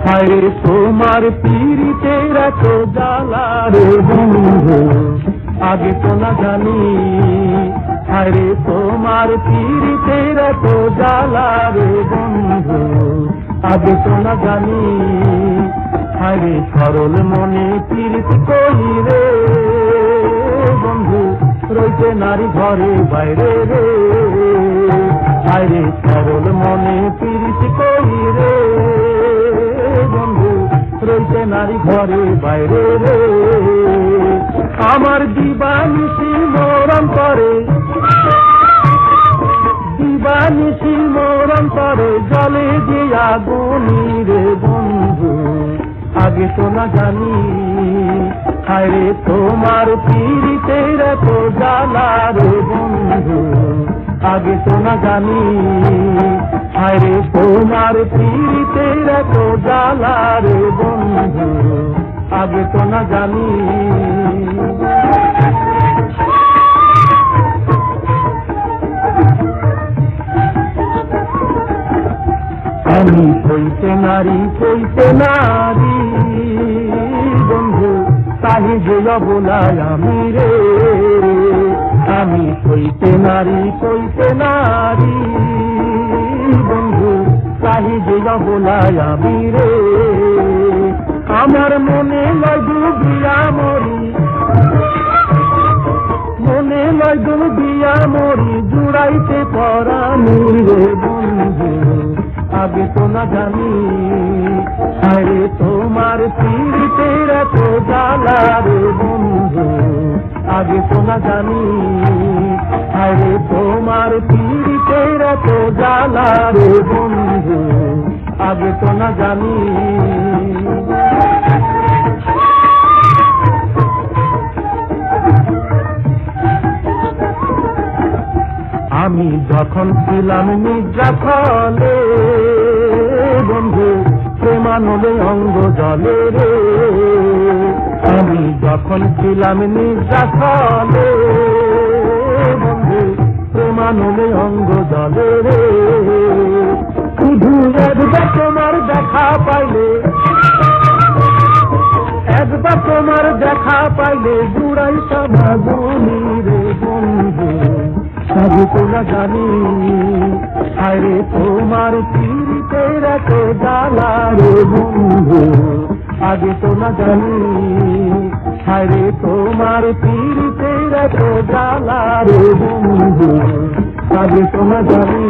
হায় তোমার পীড়িতের এত জ্বালা রে বন্ধু আগে তো না জানি। হায় তোমার পীড়িতের এত জ্বালা রে বন্ধু আগে তো না জানি। হায় সরল মনে পীড়িত করি রে বন্ধু রয়েছে নারী ঘরে বাইরে রে। হায় সরল মনে পীড়িত করি রে বন্ধু রয়েছে নারী ঘরে বাইরে রে। আমার দিবানিশি মরণ করে, দিবানিশি মরণ করে জলে যে আগুনি রে বন্ধু আগে তো না জানি। হায় তোমার পীড়িতের এত জ্বালা রে বন্ধু আগে তো না জানি। হায় তোমার পীড়িতের এত জ্বালা রে বন্ধু আগে তো না জানি। আমি কইতে নারী বন্ধু তাহি যে বলায় আমি রে। আমি কইতে নারী বন্ধু তাহি যে বলায় আমি রে। আমার মনে লয় ডুবিয়া মরি, মনে লয় ডুবিয়া মরি জুড়াইতে পরানি রে বন্ধু আগে তো না জানি। হায় তোমার পীড়িতের এত জ্বালা রে বন্ধু আগে তো না জানি। হায় তোমার পীড়িতের এত জ্বালা রে বন্ধু আগে তো না জানি। আমি যখন ছিলাম নিদ্রাফলে বন্ধু প্রেমানলে অঙ্গ জলে রে। আমি যখন ছিলাম নিদ্রাফলে বন্ধু প্রেমানলে অঙ্গ জলে রে। শুধু একবার তোমার দেখা পাইলে, একবার তোমার দেখা পাইলে জুড়াই সমাগুনি রে বন্ধু আগে তো না জানি। হায় তোমার পীড়িতের এত জ্বালা রে বন্ধু আগে তো না জানি। হায় তোমার পীড়িতের এত জ্বালা রে বন্ধু আগে তো না জানি।